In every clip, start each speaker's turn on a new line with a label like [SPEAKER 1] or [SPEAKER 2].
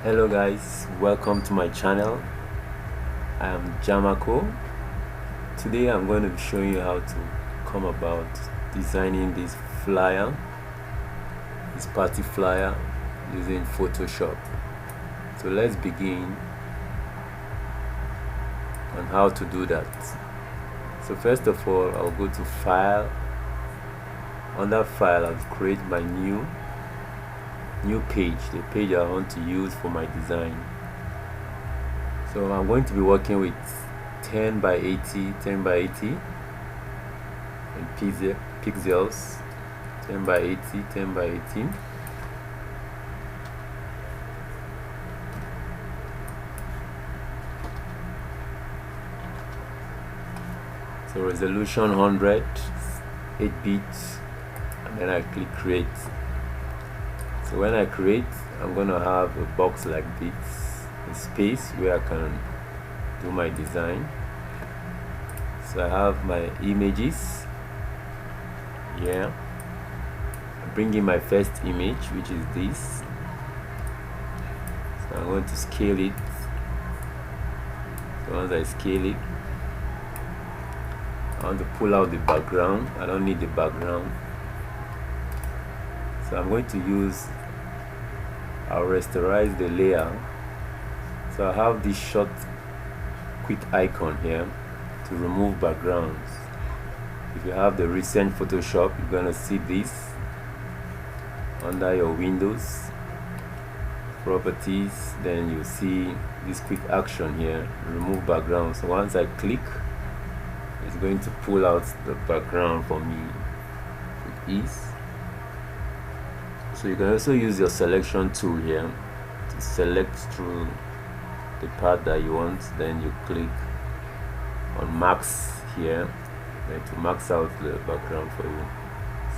[SPEAKER 1] Hello guys, welcome to my channel. I am Jamako. Today I'm going to be showing you how to come about designing this flyer, this party flyer, using Photoshop. So let's begin on how to do that. So first of all, I'll go to File. Under File, I'll create my new page, the page I want to use for my design. So I'm going to be working with 10 by 80 and pixels, 10 by 80. So resolution 100, 8 bits, and then I click create. So when I create, I'm gonna have a box like this, a space where I can do my design. So I have my images here. I bring in my first image, which is this. So I'm going to scale it. So once I scale it, I want to pull out the background. I don't need the background. So I'm going to use, I'll rasterize the layer. So I have this short quick icon here to remove backgrounds. If you have the recent Photoshop, you're gonna see this under your Windows properties. Then you see this quick action here, remove background. So once I click, it's going to pull out the background for me with ease. So you can also use your selection tool here to select through the part that you want. Then you click on max here, then to max out the background for you.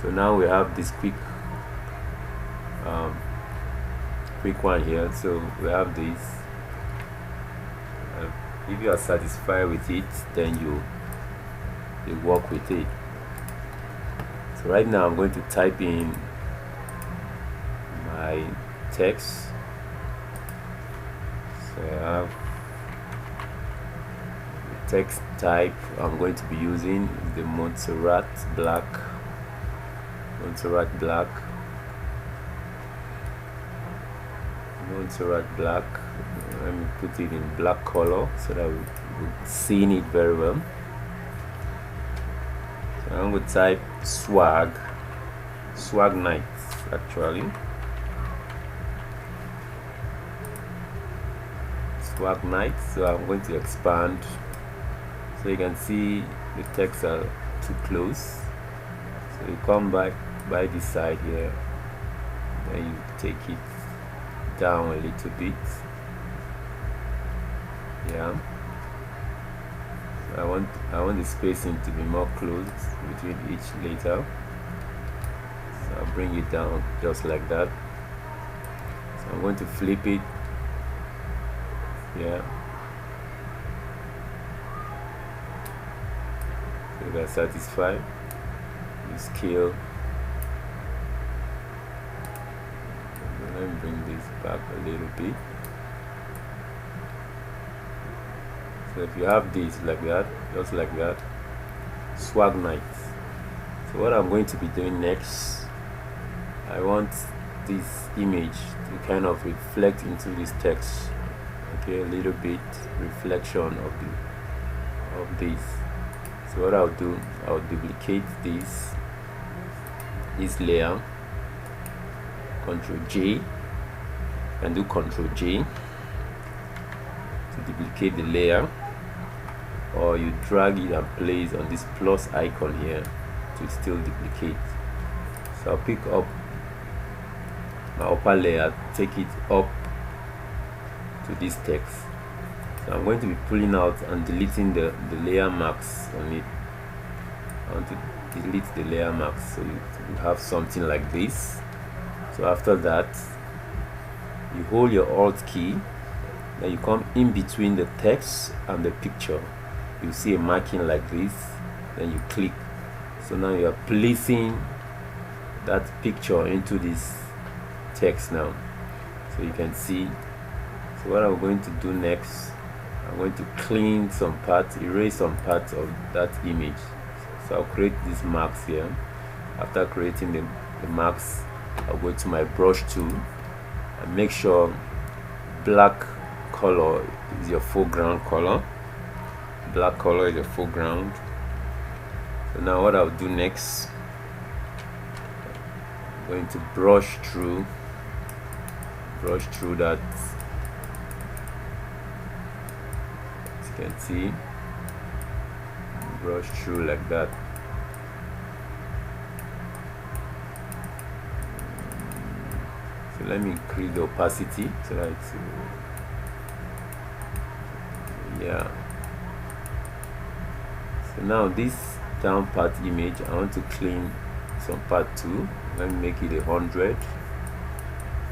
[SPEAKER 1] So now we have this quick one here. So we have this. If you are satisfied with it, then you work with it. So right now I'm going to type in my text. So I have the text type I'm going to be using is the Montserrat black. Montserrat black. Let me put it in black color so that we're seeing it very well. So I'm going to type swag nights actually. Swag nights. So I'm going to expand so you can see the text are too close. So you come back by this side here, then you take it down a little bit. Yeah. So I want the spacing to be more close between each letter. So I'll bring it down just like that. So I'm going to flip it. Yeah. So if you're satisfied, you scale. Let me bring this back a little bit. So if you have this like that, just like that, swag nights. So what I'm going to be doing next, I want this image to kind of reflect into this text. Okay, a little bit reflection of this. So what I'll do, I'll duplicate this layer, Ctrl J, and do Ctrl J to duplicate the layer, or you drag it and place on this plus icon here to still duplicate. So I'll pick up my upper layer, take it up to this text. So I'm going to be pulling out and deleting the layer marks on it. I want to delete the layer marks so you have something like this. So after that, you hold your Alt key, then you come in between the text and the picture. You see a marking like this, then you click. So now you are placing that picture into this text now. So you can see So what I'm going to do next, I'm going to clean some parts, erase some parts of that image. So I'll create these marks here. After creating the marks, I'll go to my brush tool and make sure black color is your foreground color. Black color is your foreground. So now what I'll do next, I'm going to brush through that. As you can see, brush through like that. So let me increase the opacity so that it's, yeah. So now this down part image, I want to clean some part too. Let me make it 100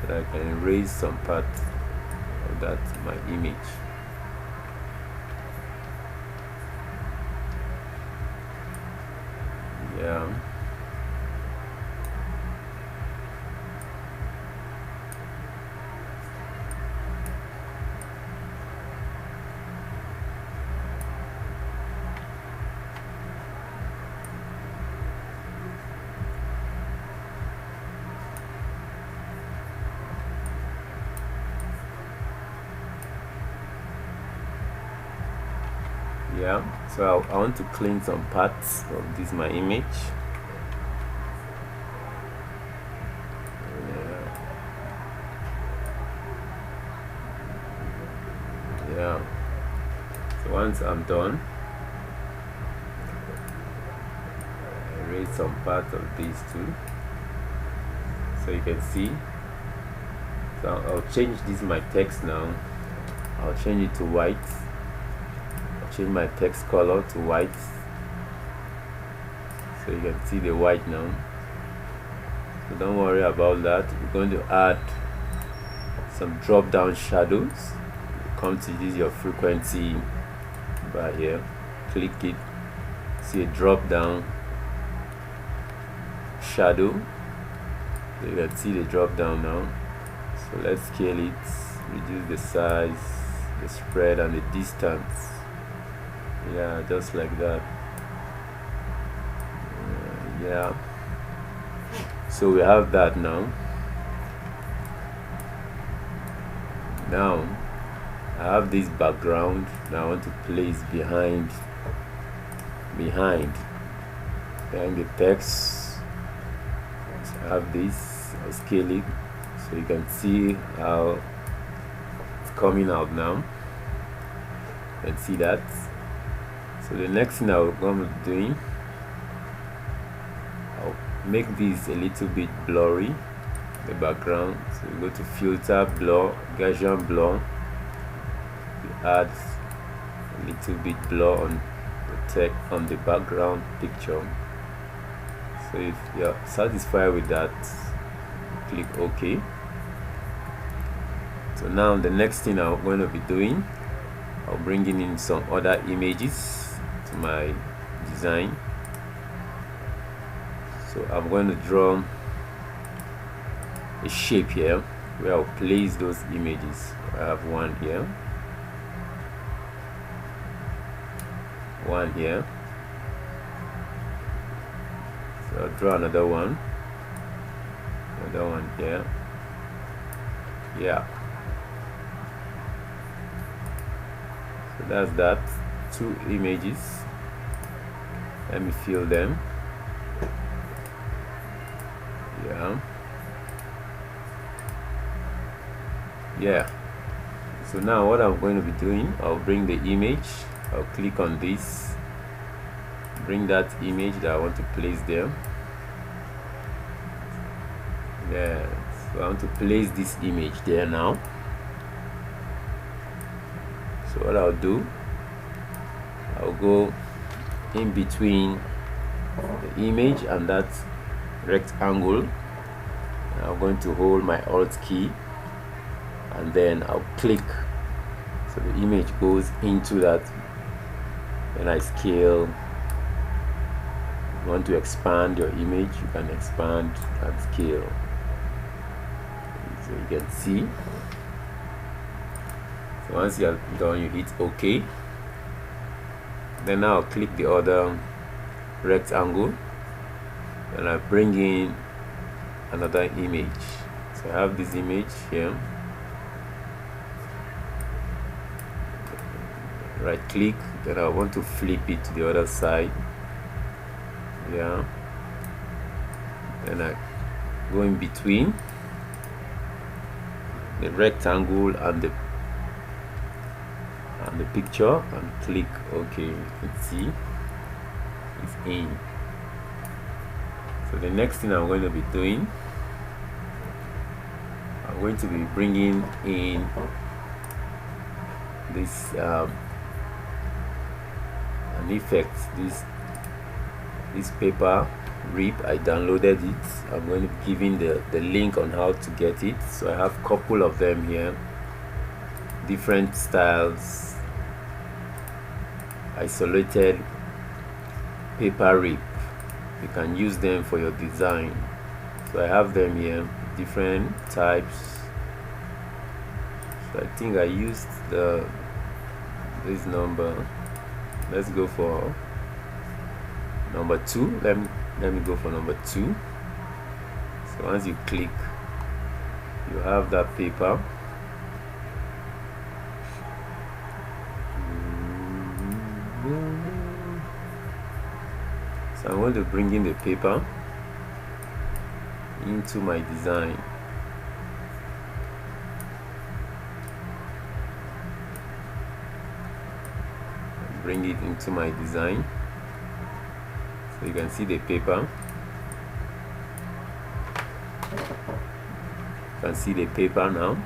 [SPEAKER 1] so that I can erase some part of that my image. Yeah. Yeah, so I want to clean some parts of this my image. Yeah, so once I'm done, I erase some part of these too, so you can see. So I'll change this my text now. I'll change it to white. Change my text color to white, so you can see the white now. So don't worry about that. We're going to add some drop down shadows. Come to this your frequency bar here, click it, see a drop down shadow. So you can see the drop down now. So let's scale it, reduce the size, the spread and the distance. Yeah, just like that. Yeah, so we have that now. Now I have this background. Now I want to place behind the text. So I have this. I'll scale it so you can see how it's coming out now. You can see that. So the next thing I'm going to be doing, I'll make this a little bit blurry, the background. So you go to filter, blur, Gaussian blur. You add a little bit blur on the text, on the background picture. So if you're satisfied with that, click OK. So now the next thing I'm going to be doing, I'll bring in some other images to my design. So I'm going to draw a shape here where I'll place those images. I have one here, one here. So I'll draw another one here. Yeah, so that's that. Two images. Let me fill them. Yeah. So now what I'm going to be doing, I'll bring the image. I'll click on this, bring that image that I want to place there. Yeah, so I want to place this image there now. So what I'll do, I'll go in between the image and that rectangle. I'm going to hold my Alt key and then I'll click, so the image goes into that. Then I scale. If you want to expand your image, you can expand and scale. So you can see So once you are done, you hit OK. Then now click the other rectangle and I bring in another image. So I have this image here. Right click, then I want to flip it to the other side. Yeah. Then I go in between the rectangle and the picture and click OK. You can see it's in. So the next thing I'm going to be doing, I'm going to be bringing in this an effect, this paper rip. I downloaded it. I'm going to be giving the link on how to get it. So I have a couple of them here, different styles, isolated paper rip. You can use them for your design. So I have them here, different types. So I think I used this number. Let's go for number 2. Let me go for number 2. So once you click, you have that paper. So I'm going to bring in the paper into my design. Bring it into my design. So you can see the paper. You can see the paper now.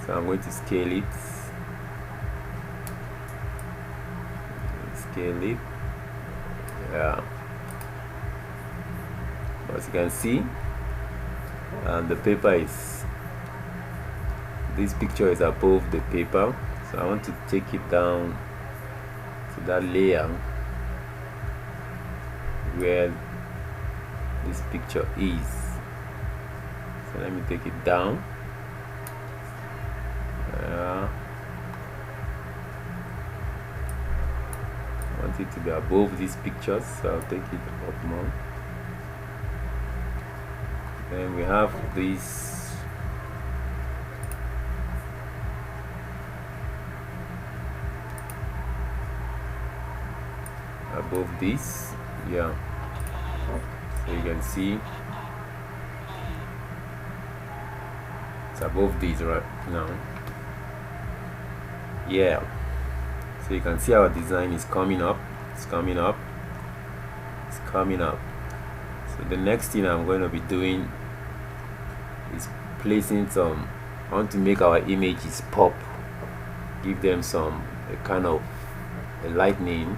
[SPEAKER 1] So I'm going to scale it. Scale it. Yeah. As you can see, the paper is, this picture is above the paper. So I want to take it down to that layer where this picture is. So let me take it down. I want it to be above these pictures, so I'll take it up more. Then we have this above this. Yeah, so you can see it's above these right now. Yeah, so you can see our design is coming up. It's coming up. It's coming up. So the next thing I'm going to be doing is placing some, I want to make our images pop, give them some kind of a lightning,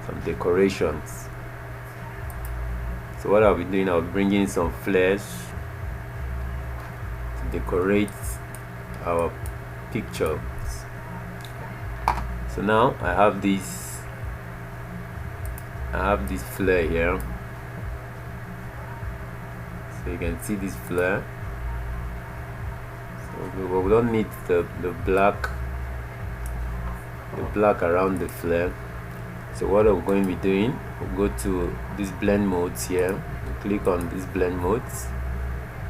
[SPEAKER 1] some decorations. So what I'll be doing, I'll bring in some flash to decorate our pictures. So now I have this flare here. So you can see this flare. So we don't need the black around the flare. So what we're going to be doing, we'll go to this blend modes here. We'll click on this blend modes.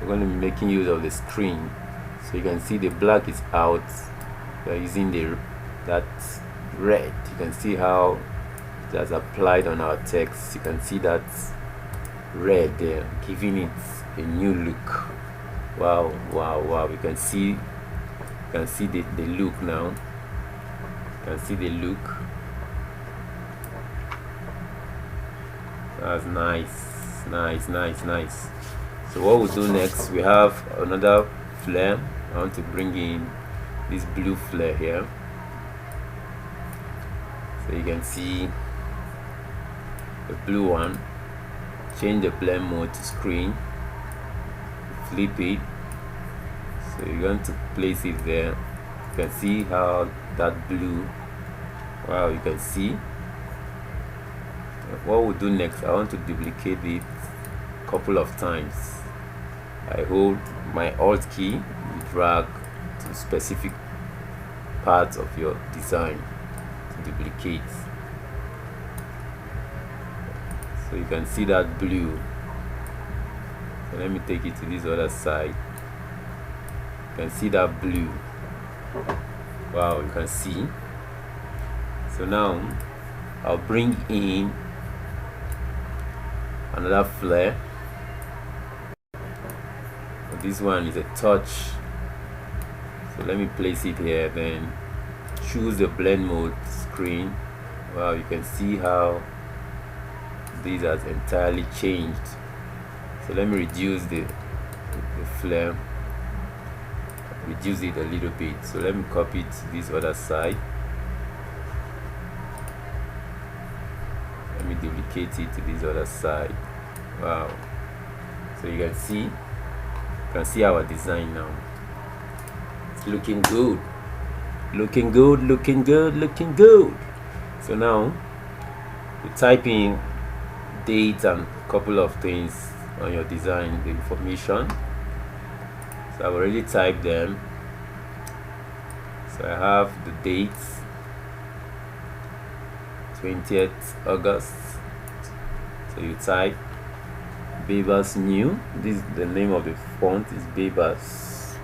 [SPEAKER 1] We're going to be making use of the screen. So you can see the black is out. We're using that red. You can see how that's applied on our text. You can see that red there, giving it a new look. Wow, wow, wow. You can see the look now. You can see the look. That's nice, nice, nice, nice. So what we'll do next, we have another flare. I want to bring in this blue flare here. So you can see the blue one. Change the blend mode to screen, flip it, so you're going to place it there. You can see how that blue, wow, you can see. What we'll do next, I want to duplicate it a couple of times. I hold my Alt key, drag to specific parts of your design to duplicate. So you can see that blue. So let me take it to this other side. You can see that blue. Wow, you can see. So now I'll bring in another flare. This one is a touch, so let me place it here, then choose the blend mode screen. Wow, you can see how this has entirely changed. So let me reduce the flare, reduce it a little bit. So let me copy it to this other side. Let me duplicate it to this other side. Wow, so you can see our design now. It's looking good, looking good, looking good, looking good. So now you type in date and a couple of things on your design, the information. So I've already typed them. So I have the dates, 20th August. So you type Bebas New. This is the name of the font, is Bebas.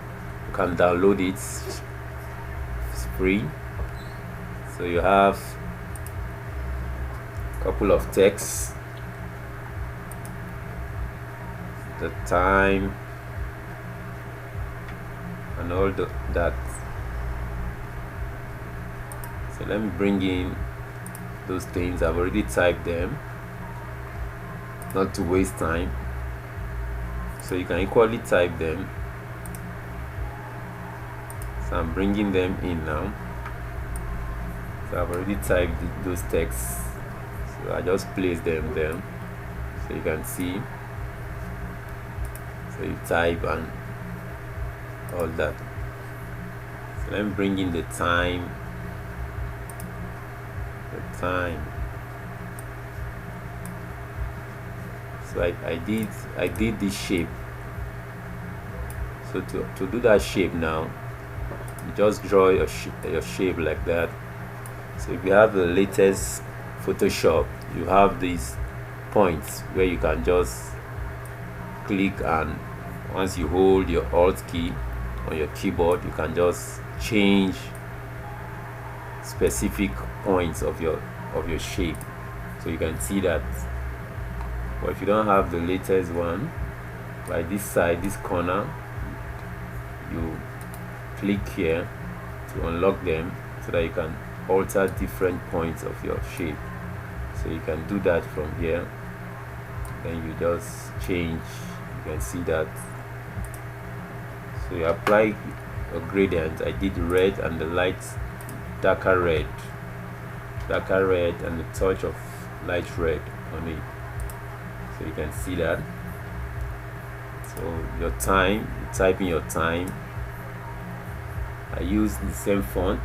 [SPEAKER 1] You can download it, it's free. So you have a couple of texts, the time and all that. So let me bring in those things. I've already typed them, not to waste time. So you can equally type them. So I'm bringing them in now. So I've already typed those texts, so I just place them there so you can see. So you type and all that. So let me bring in the time. So I did this shape. So to do that shape now, you just draw your shape like that. So if you have the latest Photoshop, you have these points where you can just click, and once you hold your Alt key on your keyboard, you can just change specific points of your shape. So you can see that. But if you don't have the latest one, by this side, this corner, you click here to unlock them so that you can alter different points of your shape. So you can do that from here, then you just change. You can see that. So you apply a gradient. I did red and the light darker red and a touch of light red on it. So you can see that. So your time, you type in your time. I use the same font,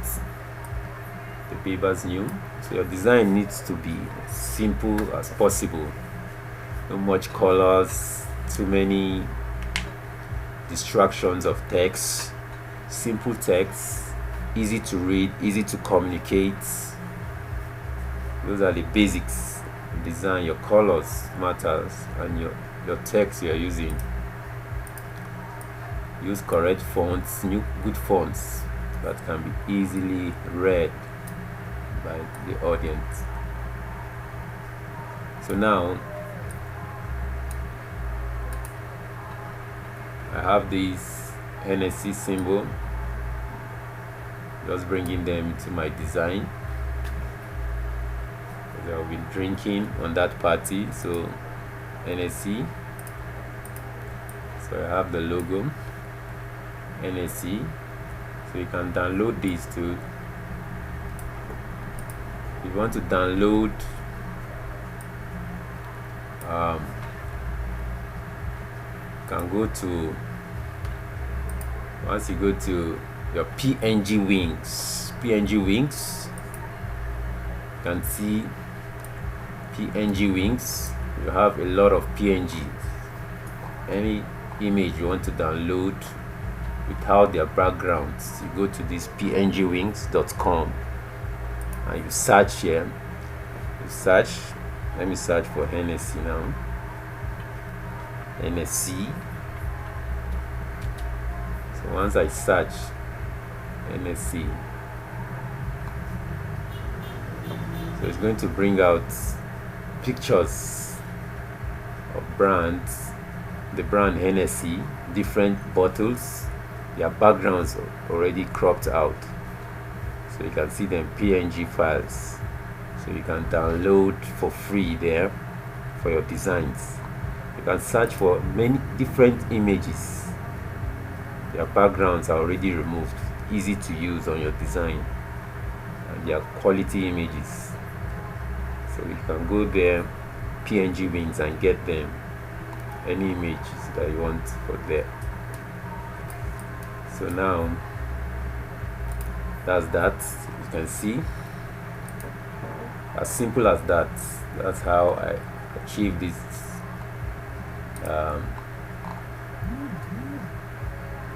[SPEAKER 1] the Bebas New. So your design needs to be as simple as possible. No much colors, too many distractions of text. Simple text, easy to read, easy to communicate. Those are the basics. Design, your colors matters, and your text you are using. Use correct fonts, good fonts that can be easily read by the audience. So now I have this NSC symbol, just bringing them into my design. I've been drinking on that party, so NSC. So I have the logo NSC. So you can download these too. If you want to download you can go to, once you go to your PNG wings, you can see PNG wings. You have a lot of PNGs. Any image you want to download, without their backgrounds, you go to this pngwings.com and you search here. You search, let me search for Hennessy now. Hennessy. So once I search Hennessy, so it's going to bring out pictures of brands, the brand Hennessy, different bottles, their backgrounds already cropped out, so you can see them PNG files, so you can download for free there for your designs. You can search for many different images, their backgrounds are already removed, easy to use on your design, and they are quality images. So you can go there, PNG Wings, and get them, any images that you want for there. So now that's that. You can see, as simple as that. That's how I achieve this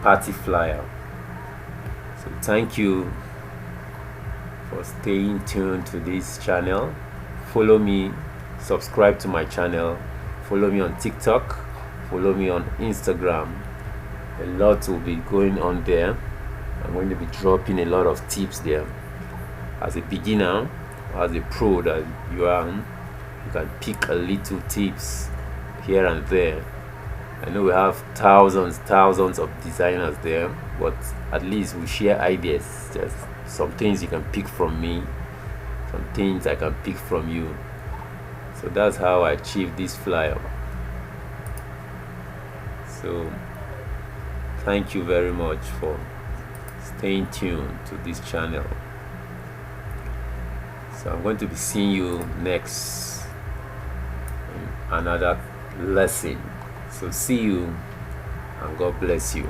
[SPEAKER 1] party flyer. So thank you for staying tuned to this channel. Follow me, subscribe to my channel, follow me on TikTok, follow me on Instagram. A lot will be going on there. I'm going to be dropping a lot of tips there. As a beginner, as a pro that you are, you can pick a little tips here and there. I know we have thousands of designers there, but at least we share ideas. Just some things you can pick from me, some things I can pick from you. So that's how I achieved this flyer. So thank you very much for staying tuned to this channel. So I'm going to be seeing you next in another lesson. So see you, and God bless you.